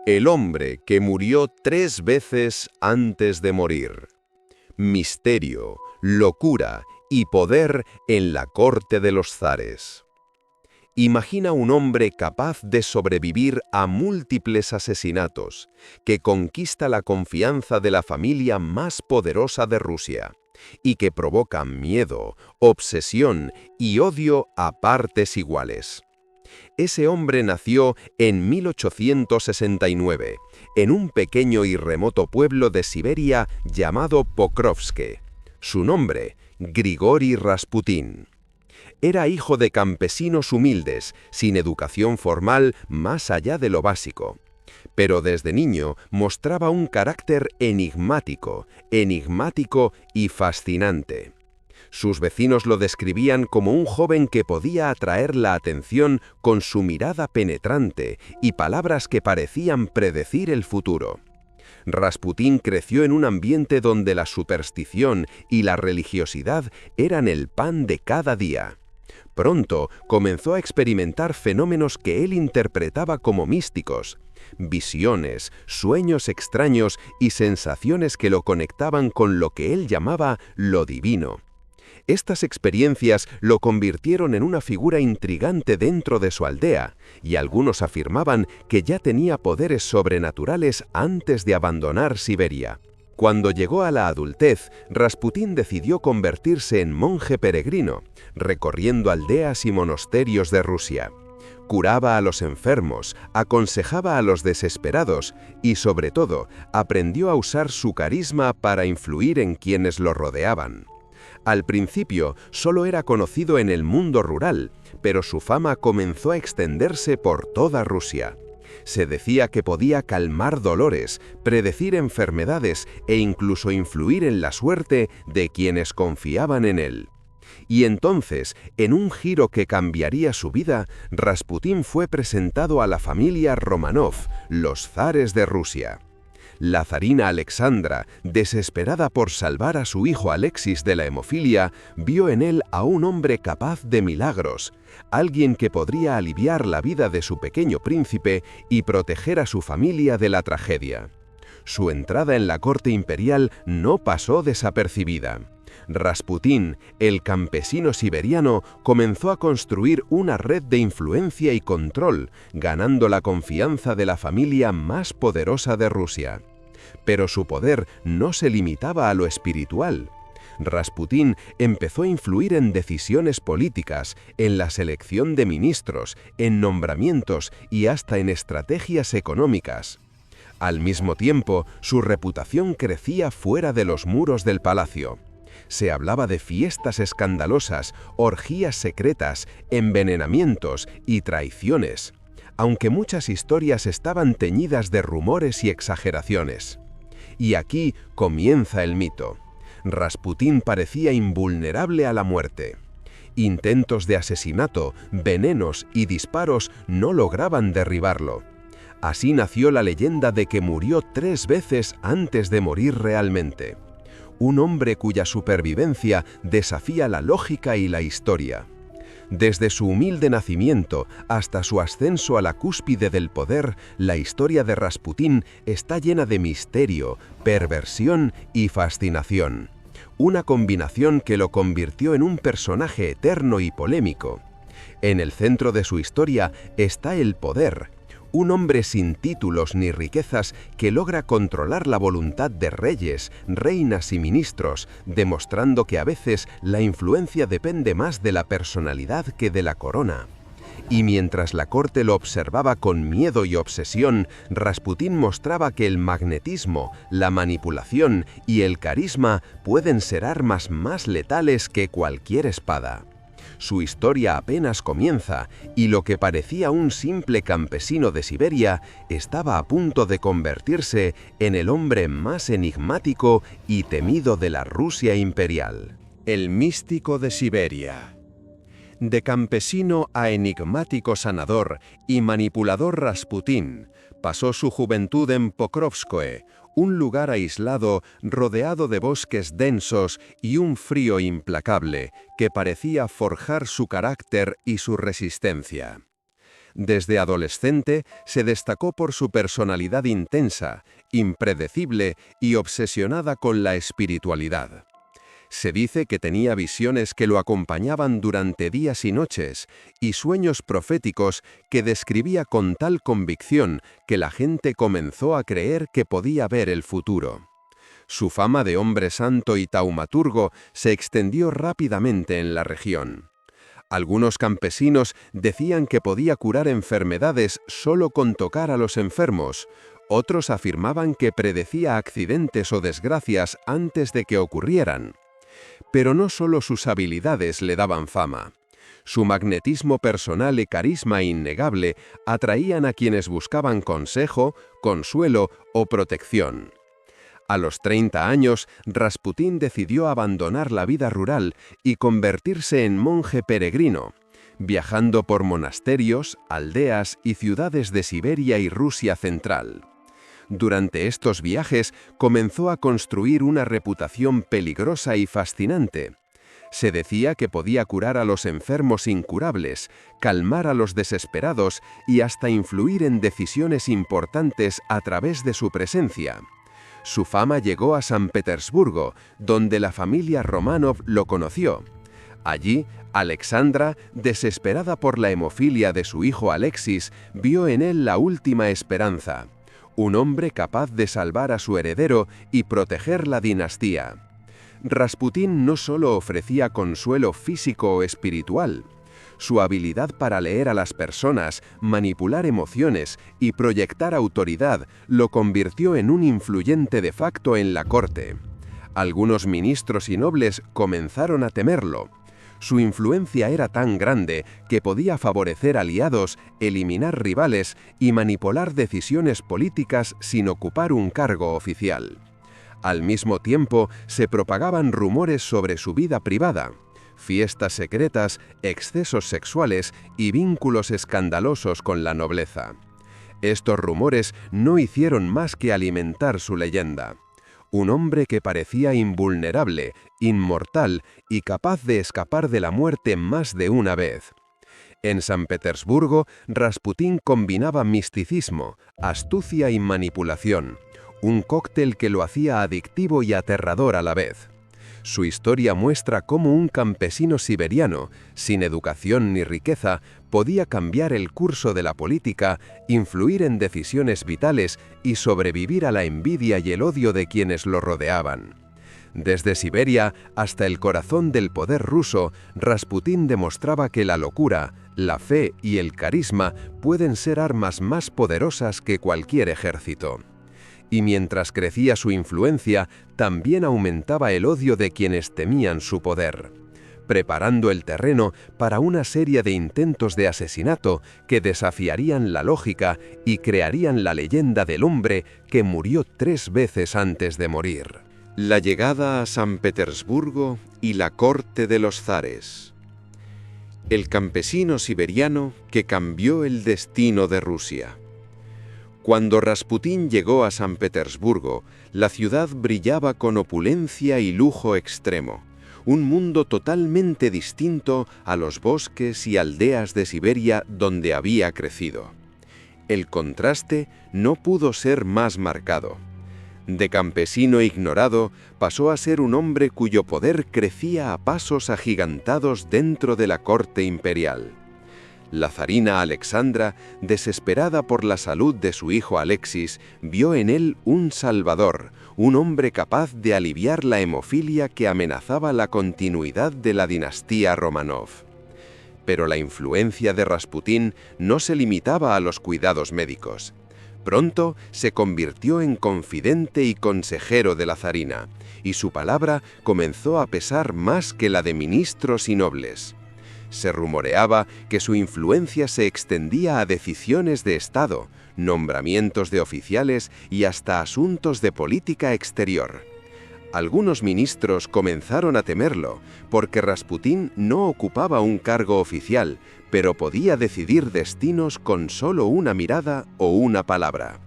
El hombre que murió 3 veces antes de morir. Misterio, locura y poder en la corte de los zares. Imagina un hombre capaz de sobrevivir a múltiples asesinatos, que conquista la confianza de la familia más poderosa de Rusia, y que provoca miedo, obsesión y odio a partes iguales. Ese hombre nació en 1869, en un pequeño y remoto pueblo de Siberia llamado Pokrovsk. Su nombre, Grigori Rasputín. Era hijo de campesinos humildes, sin educación formal más allá de lo básico. Pero desde niño mostraba un carácter enigmático y fascinante. Sus vecinos lo describían como un joven que podía atraer la atención con su mirada penetrante y palabras que parecían predecir el futuro. Rasputín creció en un ambiente donde la superstición y la religiosidad eran el pan de cada día. Pronto comenzó a experimentar fenómenos que él interpretaba como místicos, visiones, sueños extraños y sensaciones que lo conectaban con lo que él llamaba lo divino. Estas experiencias lo convirtieron en una figura intrigante dentro de su aldea, y algunos afirmaban que ya tenía poderes sobrenaturales antes de abandonar Siberia. Cuando llegó a la adultez, Rasputín decidió convertirse en monje peregrino, recorriendo aldeas y monasterios de Rusia. Curaba a los enfermos, aconsejaba a los desesperados y, sobre todo, aprendió a usar su carisma para influir en quienes lo rodeaban. Al principio solo era conocido en el mundo rural, pero su fama comenzó a extenderse por toda Rusia. Se decía que podía calmar dolores, predecir enfermedades e incluso influir en la suerte de quienes confiaban en él. Y entonces, en un giro que cambiaría su vida, Rasputín fue presentado a la familia Romanov, los zares de Rusia. La zarina Alexandra, desesperada por salvar a su hijo Alexis de la hemofilia, vio en él a un hombre capaz de milagros, alguien que podría aliviar la vida de su pequeño príncipe y proteger a su familia de la tragedia. Su entrada en la corte imperial no pasó desapercibida. Rasputín, el campesino siberiano, comenzó a construir una red de influencia y control, ganando la confianza de la familia más poderosa de Rusia. Pero su poder no se limitaba a lo espiritual. Rasputín empezó a influir en decisiones políticas, en la selección de ministros, en nombramientos y hasta en estrategias económicas. Al mismo tiempo, su reputación crecía fuera de los muros del palacio. Se hablaba de fiestas escandalosas, orgías secretas, envenenamientos y traiciones, aunque muchas historias estaban teñidas de rumores y exageraciones. Y aquí comienza el mito. Rasputín parecía invulnerable a la muerte. Intentos de asesinato, venenos y disparos no lograban derribarlo. Así nació la leyenda de que murió 3 veces antes de morir realmente. Un hombre cuya supervivencia desafía la lógica y la historia. Desde su humilde nacimiento hasta su ascenso a la cúspide del poder, la historia de Rasputín está llena de misterio, perversión y fascinación. Una combinación que lo convirtió en un personaje eterno y polémico. En el centro de su historia está el poder. Un hombre sin títulos ni riquezas que logra controlar la voluntad de reyes, reinas y ministros, demostrando que a veces la influencia depende más de la personalidad que de la corona. Y mientras la corte lo observaba con miedo y obsesión, Rasputín mostraba que el magnetismo, la manipulación y el carisma pueden ser armas más letales que cualquier espada. Su historia apenas comienza, y lo que parecía un simple campesino de Siberia estaba a punto de convertirse en el hombre más enigmático y temido de la Rusia imperial. El místico de Siberia. De campesino a enigmático sanador y manipulador Rasputín, pasó su juventud en Pokrovskoe, un lugar aislado rodeado de bosques densos y un frío implacable que parecía forjar su carácter y su resistencia. Desde adolescente se destacó por su personalidad intensa, impredecible y obsesionada con la espiritualidad. Se dice que tenía visiones que lo acompañaban durante días y noches, y sueños proféticos que describía con tal convicción que la gente comenzó a creer que podía ver el futuro. Su fama de hombre santo y taumaturgo se extendió rápidamente en la región. Algunos campesinos decían que podía curar enfermedades solo con tocar a los enfermos. Otros afirmaban que predecía accidentes o desgracias antes de que ocurrieran. Pero no solo sus habilidades le daban fama. Su magnetismo personal y carisma innegable atraían a quienes buscaban consejo, consuelo o protección. A los 30 años, Rasputín decidió abandonar la vida rural y convertirse en monje peregrino, viajando por monasterios, aldeas y ciudades de Siberia y Rusia central. Durante estos viajes comenzó a construir una reputación peligrosa y fascinante. Se decía que podía curar a los enfermos incurables, calmar a los desesperados y hasta influir en decisiones importantes a través de su presencia. Su fama llegó a San Petersburgo, donde la familia Románov lo conoció. Allí, Alexandra, desesperada por la hemofilia de su hijo Alexis, vio en él la última esperanza. Un hombre capaz de salvar a su heredero y proteger la dinastía. Rasputín no solo ofrecía consuelo físico o espiritual. Su habilidad para leer a las personas, manipular emociones y proyectar autoridad lo convirtió en un influyente de facto en la corte. Algunos ministros y nobles comenzaron a temerlo. Su influencia era tan grande que podía favorecer aliados, eliminar rivales y manipular decisiones políticas sin ocupar un cargo oficial. Al mismo tiempo, se propagaban rumores sobre su vida privada. Fiestas secretas, excesos sexuales y vínculos escandalosos con la nobleza. Estos rumores no hicieron más que alimentar su leyenda. Un hombre que parecía invulnerable, inmortal y capaz de escapar de la muerte más de una vez. En San Petersburgo, Rasputín combinaba misticismo, astucia y manipulación, un cóctel que lo hacía adictivo y aterrador a la vez. Su historia muestra cómo un campesino siberiano, sin educación ni riqueza, podía cambiar el curso de la política, influir en decisiones vitales y sobrevivir a la envidia y el odio de quienes lo rodeaban. Desde Siberia hasta el corazón del poder ruso, Rasputín demostraba que la locura, la fe y el carisma pueden ser armas más poderosas que cualquier ejército. Y mientras crecía su influencia, también aumentaba el odio de quienes temían su poder, preparando el terreno para una serie de intentos de asesinato que desafiarían la lógica y crearían la leyenda del hombre que murió 3 veces antes de morir. La llegada a San Petersburgo y la corte de los zares. El campesino siberiano que cambió el destino de Rusia. Cuando Rasputín llegó a San Petersburgo, la ciudad brillaba con opulencia y lujo extremo, un mundo totalmente distinto a los bosques y aldeas de Siberia donde había crecido. El contraste no pudo ser más marcado. De campesino ignorado, pasó a ser un hombre cuyo poder crecía a pasos agigantados dentro de la corte imperial. La zarina Alexandra, desesperada por la salud de su hijo Alexis, vio en él un salvador, un hombre capaz de aliviar la hemofilia que amenazaba la continuidad de la dinastía Románov. Pero la influencia de Rasputín no se limitaba a los cuidados médicos. Pronto se convirtió en confidente y consejero de la zarina, y su palabra comenzó a pesar más que la de ministros y nobles. Se rumoreaba que su influencia se extendía a decisiones de Estado, nombramientos de oficiales y hasta asuntos de política exterior. Algunos ministros comenzaron a temerlo, porque Rasputín no ocupaba un cargo oficial, pero podía decidir destinos con solo una mirada o una palabra.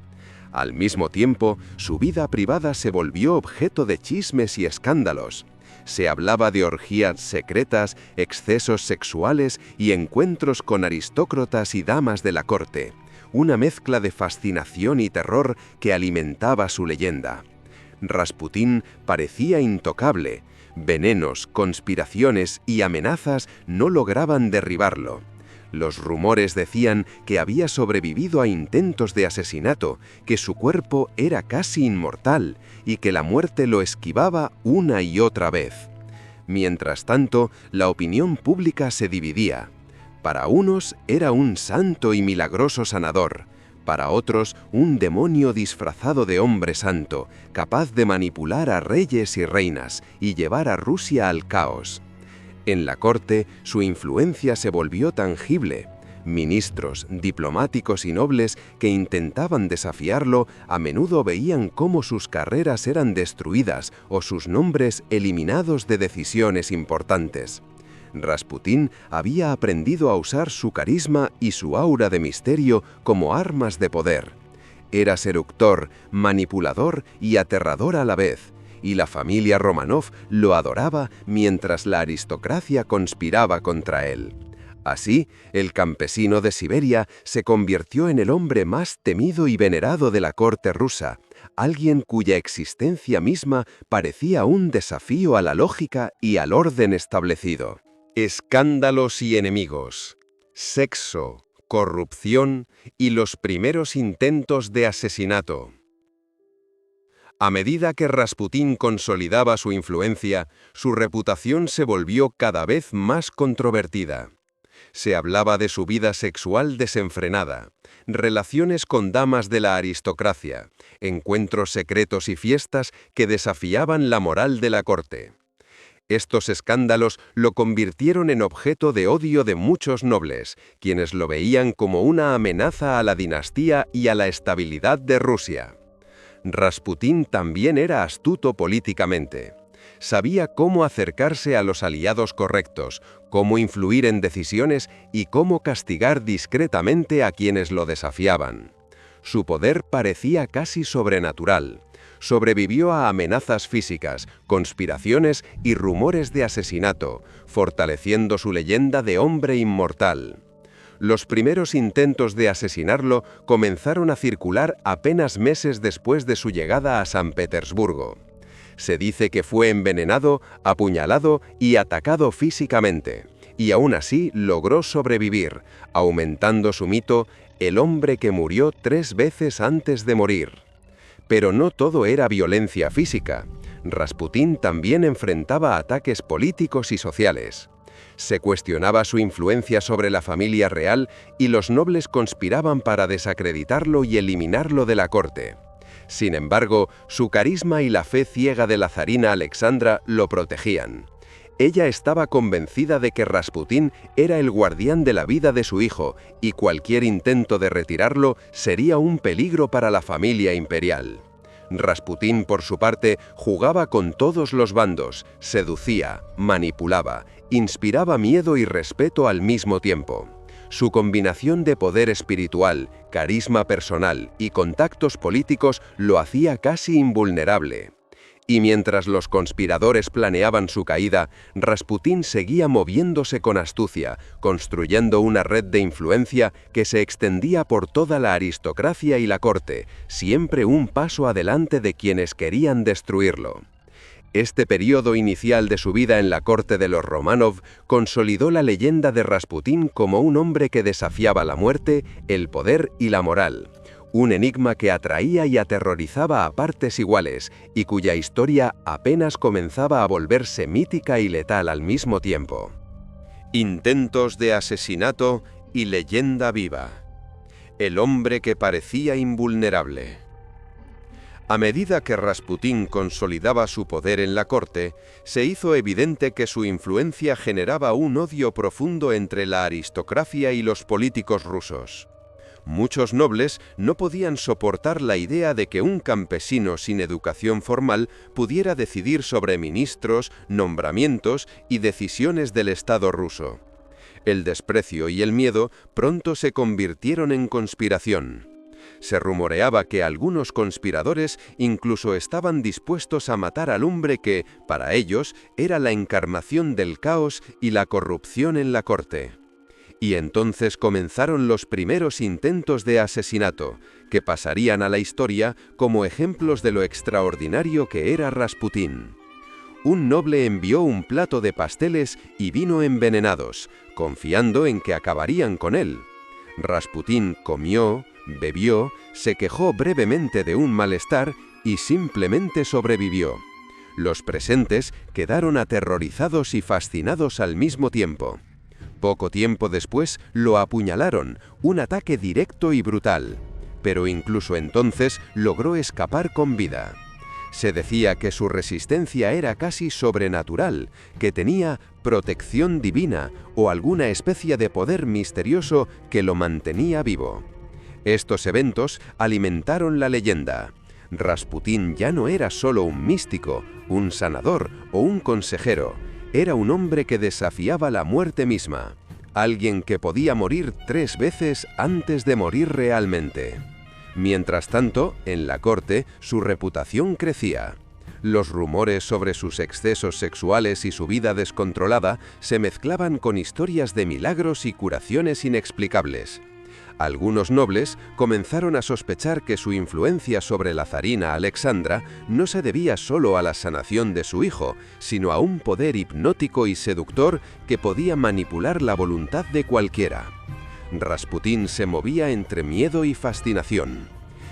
Al mismo tiempo, su vida privada se volvió objeto de chismes y escándalos. Se hablaba de orgías secretas, excesos sexuales y encuentros con aristócratas y damas de la corte, una mezcla de fascinación y terror que alimentaba su leyenda. Rasputín parecía intocable. Venenos, conspiraciones y amenazas no lograban derribarlo. Los rumores decían que había sobrevivido a intentos de asesinato, que su cuerpo era casi inmortal y que la muerte lo esquivaba una y otra vez. Mientras tanto, la opinión pública se dividía. Para unos era un santo y milagroso sanador, para otros un demonio disfrazado de hombre santo, capaz de manipular a reyes y reinas y llevar a Rusia al caos. En la corte, su influencia se volvió tangible. Ministros, diplomáticos y nobles que intentaban desafiarlo a menudo veían cómo sus carreras eran destruidas o sus nombres eliminados de decisiones importantes. Rasputín había aprendido a usar su carisma y su aura de misterio como armas de poder. Era seductor, manipulador y aterrador a la vez, y la familia Románov lo adoraba mientras la aristocracia conspiraba contra él. Así, el campesino de Siberia se convirtió en el hombre más temido y venerado de la corte rusa, alguien cuya existencia misma parecía un desafío a la lógica y al orden establecido. Escándalos y enemigos, sexo, corrupción y los primeros intentos de asesinato. A medida que Rasputín consolidaba su influencia, su reputación se volvió cada vez más controvertida. Se hablaba de su vida sexual desenfrenada, relaciones con damas de la aristocracia, encuentros secretos y fiestas que desafiaban la moral de la corte. Estos escándalos lo convirtieron en objeto de odio de muchos nobles, quienes lo veían como una amenaza a la dinastía y a la estabilidad de Rusia. Rasputín también era astuto políticamente. Sabía cómo acercarse a los aliados correctos, cómo influir en decisiones y cómo castigar discretamente a quienes lo desafiaban. Su poder parecía casi sobrenatural. Sobrevivió a amenazas físicas, conspiraciones y rumores de asesinato, fortaleciendo su leyenda de hombre inmortal. Los primeros intentos de asesinarlo comenzaron a circular apenas meses después de su llegada a San Petersburgo. Se dice que fue envenenado, apuñalado y atacado físicamente, y aún así logró sobrevivir, aumentando su mito, el hombre que murió 3 veces antes de morir. Pero no todo era violencia física. Rasputín también enfrentaba ataques políticos y sociales. Se cuestionaba su influencia sobre la familia real y los nobles conspiraban para desacreditarlo y eliminarlo de la corte. Sin embargo, su carisma y la fe ciega de la zarina Alexandra lo protegían. Ella estaba convencida de que Rasputín era el guardián de la vida de su hijo y cualquier intento de retirarlo sería un peligro para la familia imperial. Rasputín, por su parte, jugaba con todos los bandos, seducía, manipulaba, inspiraba miedo y respeto al mismo tiempo. Su combinación de poder espiritual, carisma personal y contactos políticos lo hacía casi invulnerable. Y mientras los conspiradores planeaban su caída, Rasputín seguía moviéndose con astucia, construyendo una red de influencia que se extendía por toda la aristocracia y la corte, siempre un paso adelante de quienes querían destruirlo. Este periodo inicial de su vida en la corte de los Románov consolidó la leyenda de Rasputín como un hombre que desafiaba la muerte, el poder y la moral. Un enigma que atraía y aterrorizaba a partes iguales y cuya historia apenas comenzaba a volverse mítica y letal al mismo tiempo. Intentos de asesinato y leyenda viva. El hombre que parecía invulnerable. A medida que Rasputín consolidaba su poder en la corte, se hizo evidente que su influencia generaba un odio profundo entre la aristocracia y los políticos rusos. Muchos nobles no podían soportar la idea de que un campesino sin educación formal pudiera decidir sobre ministros, nombramientos y decisiones del Estado ruso. El desprecio y el miedo pronto se convirtieron en conspiración. Se rumoreaba que algunos conspiradores incluso estaban dispuestos a matar al hombre que, para ellos, era la encarnación del caos y la corrupción en la corte. Y entonces comenzaron los primeros intentos de asesinato, que pasarían a la historia como ejemplos de lo extraordinario que era Rasputín. Un noble envió un plato de pasteles y vino envenenados, confiando en que acabarían con él. Rasputín comió, bebió, se quejó brevemente de un malestar y simplemente sobrevivió. Los presentes quedaron aterrorizados y fascinados al mismo tiempo. Poco tiempo después lo apuñalaron, un ataque directo y brutal. Pero incluso entonces logró escapar con vida. Se decía que su resistencia era casi sobrenatural, que tenía protección divina o alguna especie de poder misterioso que lo mantenía vivo. Estos eventos alimentaron la leyenda. Rasputín ya no era solo un místico, un sanador o un consejero. Era un hombre que desafiaba la muerte misma. Alguien que podía morir 3 veces antes de morir realmente. Mientras tanto, en la corte, su reputación crecía. Los rumores sobre sus excesos sexuales y su vida descontrolada se mezclaban con historias de milagros y curaciones inexplicables. Algunos nobles comenzaron a sospechar que su influencia sobre la zarina Alexandra no se debía solo a la sanación de su hijo, sino a un poder hipnótico y seductor que podía manipular la voluntad de cualquiera. Rasputín se movía entre miedo y fascinación.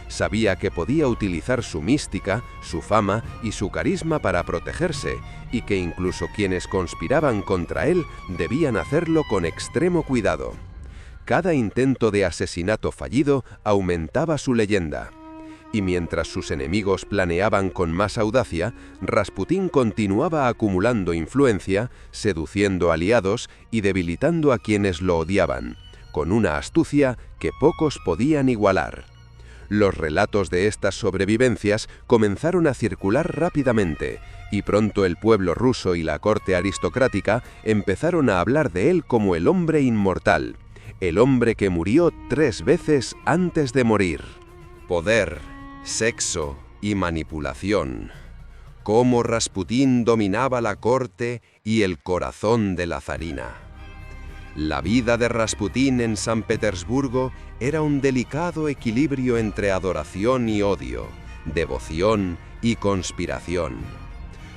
Sabía que podía utilizar su mística, su fama y su carisma para protegerse, y que incluso quienes conspiraban contra él debían hacerlo con extremo cuidado. Cada intento de asesinato fallido aumentaba su leyenda. Y mientras sus enemigos planeaban con más audacia, Rasputín continuaba acumulando influencia, seduciendo aliados y debilitando a quienes lo odiaban, con una astucia que pocos podían igualar. Los relatos de estas sobrevivencias comenzaron a circular rápidamente, y pronto el pueblo ruso y la corte aristocrática empezaron a hablar de él como el hombre inmortal, el hombre que murió 3 veces antes de morir. Poder, sexo y manipulación. Cómo Rasputín dominaba la corte y el corazón de la zarina. La vida de Rasputín en San Petersburgo era un delicado equilibrio entre adoración y odio, devoción y conspiración.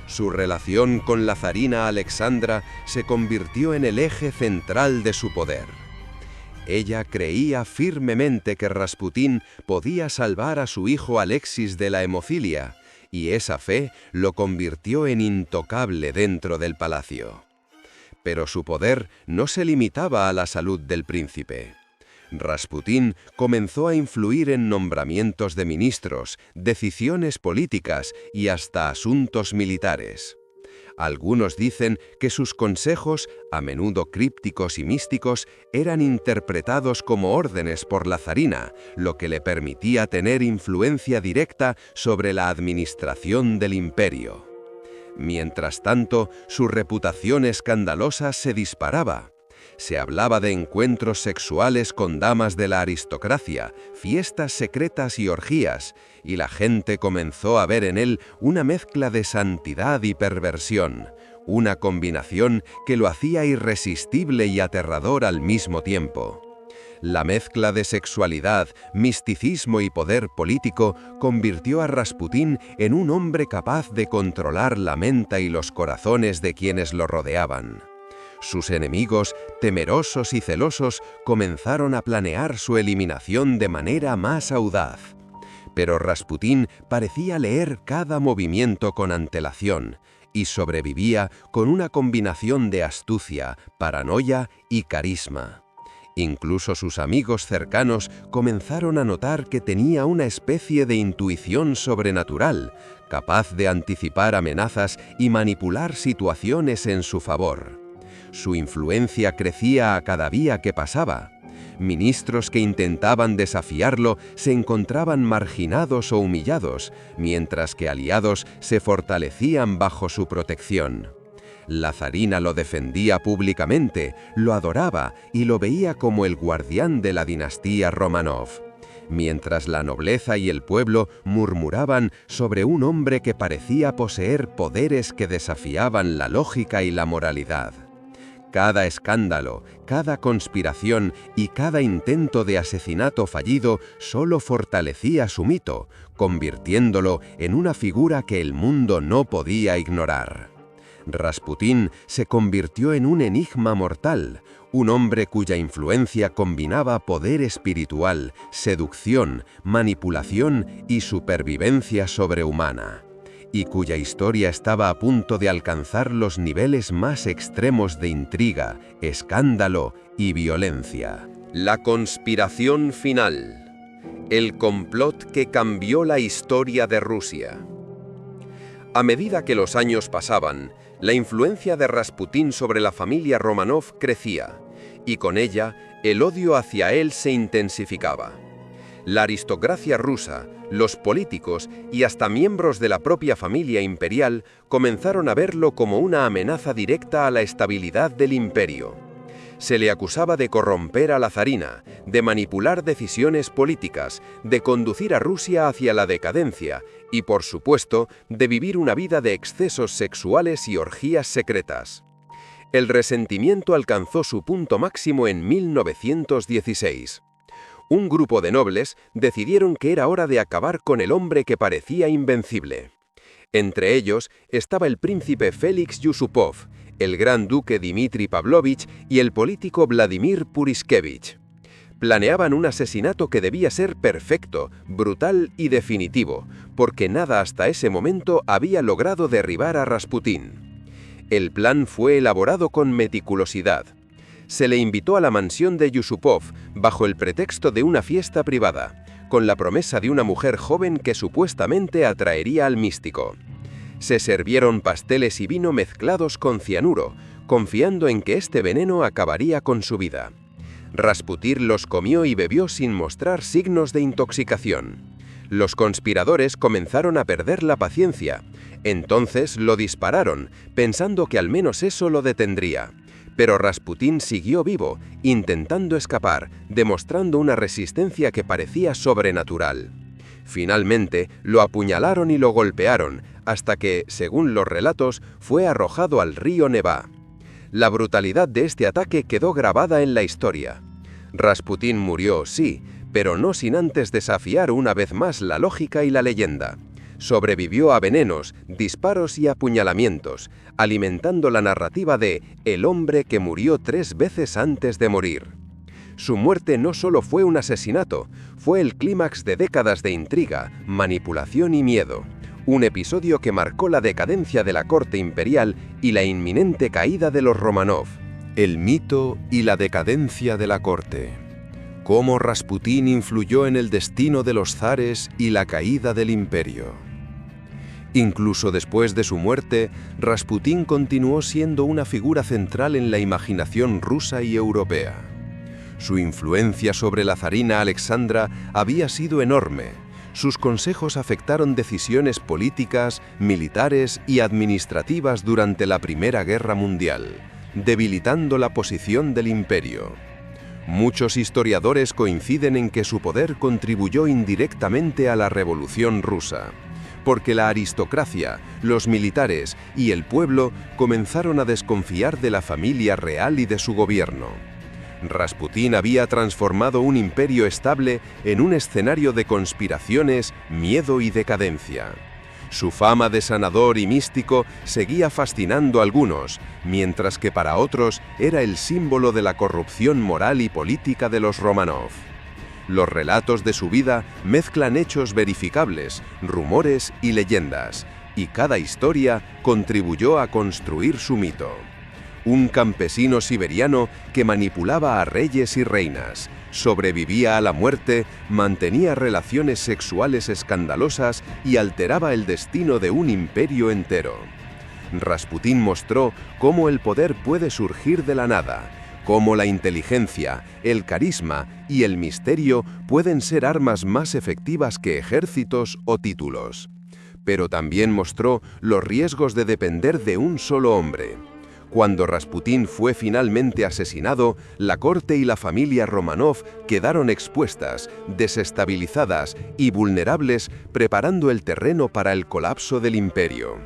Su relación con la zarina Alexandra se convirtió en el eje central de su poder. Ella creía firmemente que Rasputín podía salvar a su hijo Alexis de la hemofilia, y esa fe lo convirtió en intocable dentro del palacio. Pero su poder no se limitaba a la salud del príncipe. Rasputín comenzó a influir en nombramientos de ministros, decisiones políticas y hasta asuntos militares. Algunos dicen que sus consejos, a menudo crípticos y místicos, eran interpretados como órdenes por la zarina, lo que le permitía tener influencia directa sobre la administración del imperio. Mientras tanto, su reputación escandalosa se disparaba. Se hablaba de encuentros sexuales con damas de la aristocracia, fiestas secretas y orgías, y la gente comenzó a ver en él una mezcla de santidad y perversión, una combinación que lo hacía irresistible y aterrador al mismo tiempo. La mezcla de sexualidad, misticismo y poder político convirtió a Rasputín en un hombre capaz de controlar la mente y los corazones de quienes lo rodeaban. Sus enemigos, temerosos y celosos, comenzaron a planear su eliminación de manera más audaz. Pero Rasputín parecía leer cada movimiento con antelación y sobrevivía con una combinación de astucia, paranoia y carisma. Incluso sus amigos cercanos comenzaron a notar que tenía una especie de intuición sobrenatural, capaz de anticipar amenazas y manipular situaciones en su favor. Su influencia crecía a cada día que pasaba. Ministros que intentaban desafiarlo se encontraban marginados o humillados, mientras que aliados se fortalecían bajo su protección. La zarina lo defendía públicamente, lo adoraba y lo veía como el guardián de la dinastía Románov. mientras la nobleza y el pueblo murmuraban sobre un hombre que parecía poseer poderes que desafiaban la lógica y la moralidad. Cada escándalo, cada conspiración y cada intento de asesinato fallido solo fortalecía su mito, convirtiéndolo en una figura que el mundo no podía ignorar. Rasputín se convirtió en un enigma mortal, un hombre cuya influencia combinaba poder espiritual, seducción, manipulación y supervivencia sobrehumana, y cuya historia estaba a punto de alcanzar los niveles más extremos de intriga, escándalo y violencia. La conspiración final. El complot que cambió la historia de Rusia. A medida que los años pasaban, la influencia de Rasputín sobre la familia Románov crecía, y con ella el odio hacia él se intensificaba. La aristocracia rusa, los políticos y hasta miembros de la propia familia imperial comenzaron a verlo como una amenaza directa a la estabilidad del imperio. Se le acusaba de corromper a la zarina, de manipular decisiones políticas, de conducir a Rusia hacia la decadencia y, por supuesto, de vivir una vida de excesos sexuales y orgías secretas. El resentimiento alcanzó su punto máximo en 1916. Un grupo de nobles decidieron que era hora de acabar con el hombre que parecía invencible. Entre ellos estaba el príncipe Félix Yusupov, el gran duque Dmitri Pavlovich y el político Vladimir Puriskevich. Planeaban un asesinato que debía ser perfecto, brutal y definitivo, porque nada hasta ese momento había logrado derribar a Rasputín. El plan fue elaborado con meticulosidad. Se le invitó a la mansión de Yusupov bajo el pretexto de una fiesta privada, con la promesa de una mujer joven que supuestamente atraería al místico. Se sirvieron pasteles y vino mezclados con cianuro, confiando en que este veneno acabaría con su vida. Rasputín los comió y bebió sin mostrar signos de intoxicación. Los conspiradores comenzaron a perder la paciencia. Entonces lo dispararon, pensando que al menos eso lo detendría. Pero Rasputín siguió vivo, intentando escapar, demostrando una resistencia que parecía sobrenatural. Finalmente, lo apuñalaron y lo golpearon, hasta que, según los relatos, fue arrojado al río Nevá. La brutalidad de este ataque quedó grabada en la historia. Rasputín murió, sí, pero no sin antes desafiar una vez más la lógica y la leyenda. Sobrevivió a venenos, disparos y apuñalamientos, alimentando la narrativa de el hombre que murió 3 veces antes de morir. Su muerte no solo fue un asesinato, fue el clímax de décadas de intriga, manipulación y miedo. Un episodio que marcó la decadencia de la corte imperial y la inminente caída de los Románov. El mito y la decadencia de la corte. Cómo Rasputín influyó en el destino de los zares y la caída del imperio. Incluso después de su muerte, Rasputín continuó siendo una figura central en la imaginación rusa y europea. Su influencia sobre la zarina Alexandra había sido enorme. Sus consejos afectaron decisiones políticas, militares y administrativas durante la Primera Guerra Mundial, debilitando la posición del imperio. Muchos historiadores coinciden en que su poder contribuyó indirectamente a la Revolución Rusa, porque la aristocracia, los militares y el pueblo comenzaron a desconfiar de la familia real y de su gobierno. Rasputín había transformado un imperio estable en un escenario de conspiraciones, miedo y decadencia. Su fama de sanador y místico seguía fascinando a algunos, mientras que para otros era el símbolo de la corrupción moral y política de los Románov. Los relatos de su vida mezclan hechos verificables, rumores y leyendas, y cada historia contribuyó a construir su mito. Un campesino siberiano que manipulaba a reyes y reinas, sobrevivía a la muerte, mantenía relaciones sexuales escandalosas y alteraba el destino de un imperio entero. Rasputín mostró cómo el poder puede surgir de la nada, cómo la inteligencia, el carisma y el misterio pueden ser armas más efectivas que ejércitos o títulos. Pero también mostró los riesgos de depender de un solo hombre. Cuando Rasputín fue finalmente asesinado, la corte y la familia Románov quedaron expuestas, desestabilizadas y vulnerables, preparando el terreno para el colapso del imperio.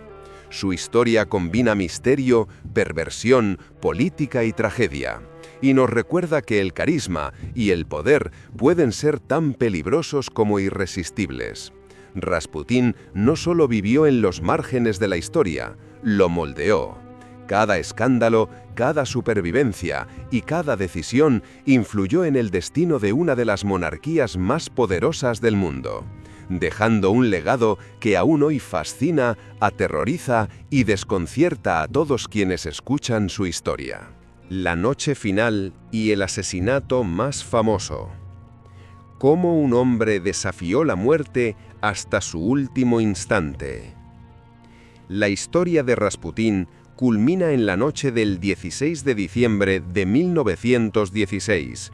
Su historia combina misterio, perversión, política y tragedia, y nos recuerda que el carisma y el poder pueden ser tan peligrosos como irresistibles. Rasputín no solo vivió en los márgenes de la historia, lo moldeó. Cada escándalo, cada supervivencia y cada decisión influyó en el destino de una de las monarquías más poderosas del mundo, dejando un legado que aún hoy fascina, aterroriza y desconcierta a todos quienes escuchan su historia. La noche final y el asesinato más famoso. Cómo un hombre desafió la muerte hasta su último instante. La historia de Rasputín culmina en la noche del 16 de diciembre de 1916,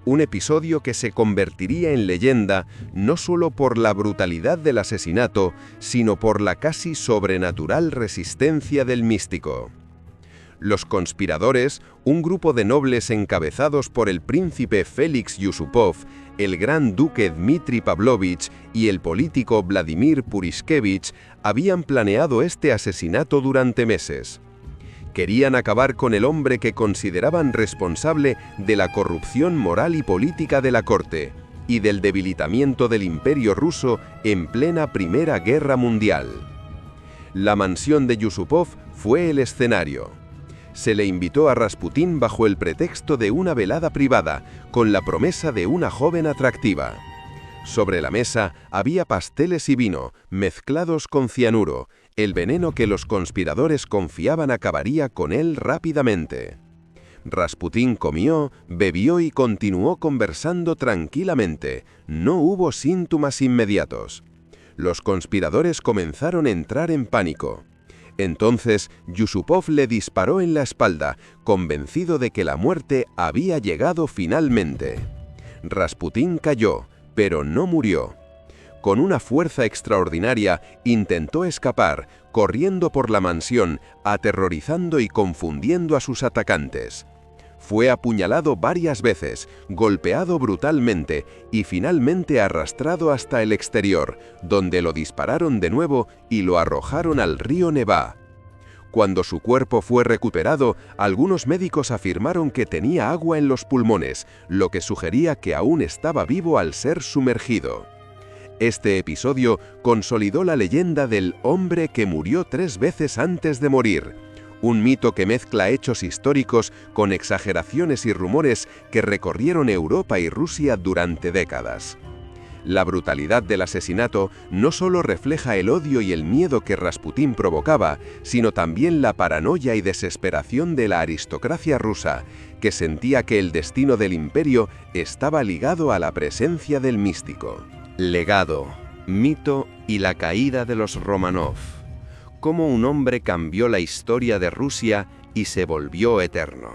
un episodio que se convertiría en leyenda no solo por la brutalidad del asesinato, sino por la casi sobrenatural resistencia del místico. Los conspiradores, un grupo de nobles encabezados por el príncipe Félix Yusupov, el gran duque Dmitri Pavlovich y el político Vladimir Purishkevich, habían planeado este asesinato durante meses. Querían acabar con el hombre que consideraban responsable de la corrupción moral y política de la corte y del debilitamiento del Imperio ruso en plena Primera Guerra Mundial. La mansión de Yusupov fue el escenario. Se le invitó a Rasputín bajo el pretexto de una velada privada, con la promesa de una joven atractiva. Sobre la mesa había pasteles y vino, mezclados con cianuro, el veneno que los conspiradores confiaban acabaría con él rápidamente. Rasputín comió, bebió y continuó conversando tranquilamente. No hubo síntomas inmediatos. Los conspiradores comenzaron a entrar en pánico. Entonces, Yusupov le disparó en la espalda, convencido de que la muerte había llegado finalmente. Rasputín cayó, pero no murió. Con una fuerza extraordinaria, intentó escapar, corriendo por la mansión, aterrorizando y confundiendo a sus atacantes. Fue apuñalado varias veces, golpeado brutalmente y finalmente arrastrado hasta el exterior, donde lo dispararon de nuevo y lo arrojaron al río Nevá. Cuando su cuerpo fue recuperado, algunos médicos afirmaron que tenía agua en los pulmones, lo que sugería que aún estaba vivo al ser sumergido. Este episodio consolidó la leyenda del hombre que murió 3 veces antes de morir, un mito que mezcla hechos históricos con exageraciones y rumores que recorrieron Europa y Rusia durante décadas. La brutalidad del asesinato no solo refleja el odio y el miedo que Rasputín provocaba, sino también la paranoia y desesperación de la aristocracia rusa, que sentía que el destino del imperio estaba ligado a la presencia del místico. Legado, mito y la caída de los Románov. Cómo un hombre cambió la historia de Rusia y se volvió eterno.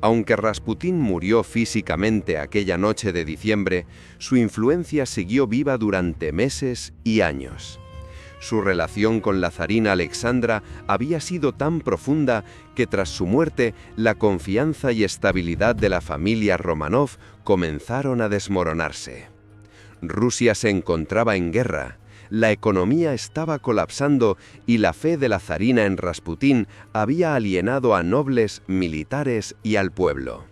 Aunque Rasputín murió físicamente aquella noche de diciembre, su influencia siguió viva durante meses y años. Su relación con la zarina Alexandra había sido tan profunda que tras su muerte, la confianza y estabilidad de la familia Románov comenzaron a desmoronarse. Rusia se encontraba en guerra, la economía estaba colapsando y la fe de la zarina en Rasputín había alienado a nobles, militares y al pueblo.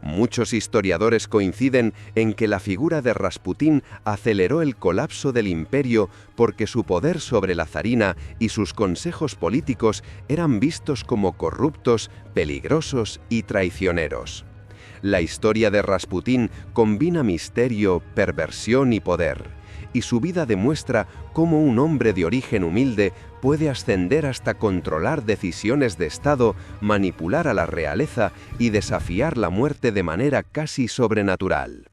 Muchos historiadores coinciden en que la figura de Rasputín aceleró el colapso del imperio porque su poder sobre la zarina y sus consejos políticos eran vistos como corruptos, peligrosos y traicioneros. La historia de Rasputín combina misterio, perversión y poder, y su vida demuestra cómo un hombre de origen humilde puede ascender hasta controlar decisiones de Estado, manipular a la realeza y desafiar la muerte de manera casi sobrenatural.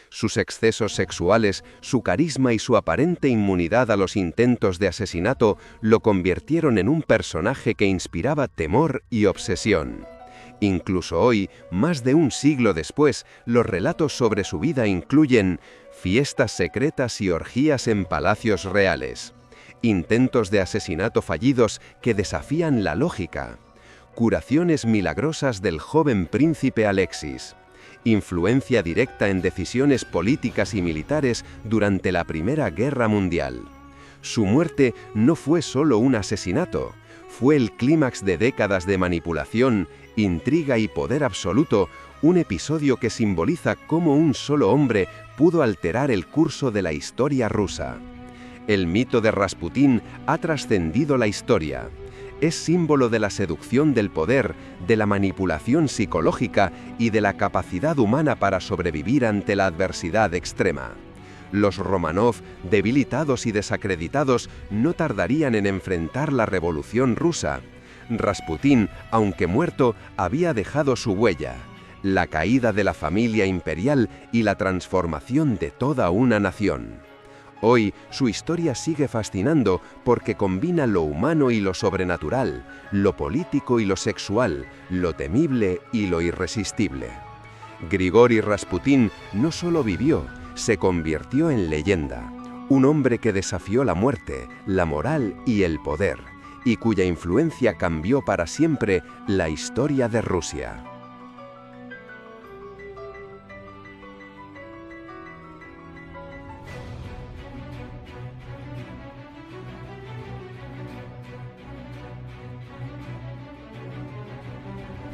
Sus excesos sexuales, su carisma y su aparente inmunidad a los intentos de asesinato lo convirtieron en un personaje que inspiraba temor y obsesión. Incluso hoy, más de un siglo después, los relatos sobre su vida incluyen fiestas secretas y orgías en palacios reales, intentos de asesinato fallidos que desafían la lógica, curaciones milagrosas del joven príncipe Alexis, influencia directa en decisiones políticas y militares durante la Primera Guerra Mundial. Su muerte no fue solo un asesinato, fue el clímax de décadas de manipulación, intriga y poder absoluto, un episodio que simboliza cómo un solo hombre pudo alterar el curso de la historia rusa. El mito de Rasputín ha trascendido la historia. Es símbolo de la seducción del poder, de la manipulación psicológica y de la capacidad humana para sobrevivir ante la adversidad extrema. Los Románov, debilitados y desacreditados, no tardarían en enfrentar la Revolución rusa. Rasputín, aunque muerto, había dejado su huella: la caída de la familia imperial y la transformación de toda una nación. Hoy, su historia sigue fascinando porque combina lo humano y lo sobrenatural, lo político y lo sexual, lo temible y lo irresistible. Grigori Rasputín no solo vivió, se convirtió en leyenda, un hombre que desafió la muerte, la moral y el poder, y cuya influencia cambió para siempre la historia de Rusia.